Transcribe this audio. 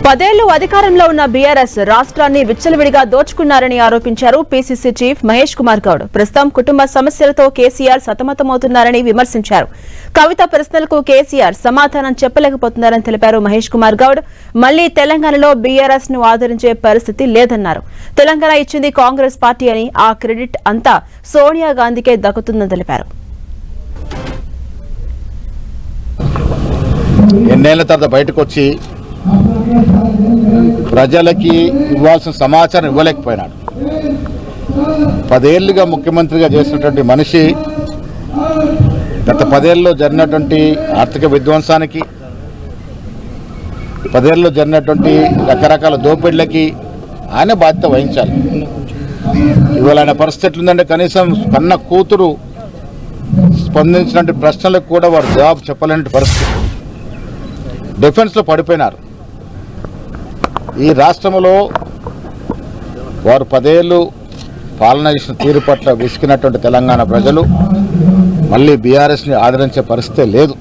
10 ఏళ్లు అధికారంలో ఉన్న బీఆర్ఎస్ రాష్ట్రాన్ని విచ్చలవిడిగా దోచుకున్నారని ఆరోపించారు పీసీసీ చీఫ్ మహేష్ కుమార్ గౌడ్. ప్రస్తుతం కుటుంబ సమస్యలతో కేసీఆర్ సతమతమవుతున్నారని విమర్శించారు. కవిత ప్రశ్నలకు కేసీఆర్ సమాధానం చెప్పలేకపోతున్నారని తెలిపారు మహేష్ కుమార్ గౌడ్. మళ్లీ తెలంగాణలో బీఆర్ఎస్ ను ఆదరించే పరిస్థితి లేదన్నారు. తెలంగాణ ఇచ్చింది కాంగ్రెస్ పార్టీ అని, ఆ క్రెడిట్ అంతా సోనియా గాంధీకే దక్కుతుందని తెలిపారు. ఎన్నేళ్ల తర్వాత బయటకు వచ్చి ప్రజలకి ఇవ్వాల్సిన సమాచారం ఇవ్వలేకపోయినాడు. 10 ఏళ్లుగా ముఖ్యమంత్రిగా చేసినటువంటి మనిషి గత 10 ఏళ్ళలో జరిగినటువంటి ఆర్థిక విధ్వంసానికి, 10 ఏళ్ళలో జరిగినటువంటి రకరకాల దోపిడీలకి ఆయన బాధ్యత వహించాలి. ఇవాళ ఆయన పరిస్థితి ఎట్లుందంటే కనీసం కన్న కూతురు స్పందించినటువంటి ప్రశ్నలకు కూడా వారు జవాబు చెప్పలేని పరిస్థితి. డిఫెన్స్లో పడిపోయినారు. ఈ రాష్ట్రంలో వారు 10 ఏళ్ళు పాలన చేసిన తీరు పట్ల విసిగినటువంటి తెలంగాణ ప్రజలు మళ్ళీ బీఆర్ఎస్ని ఆదరించే పరిస్థితే లేదు.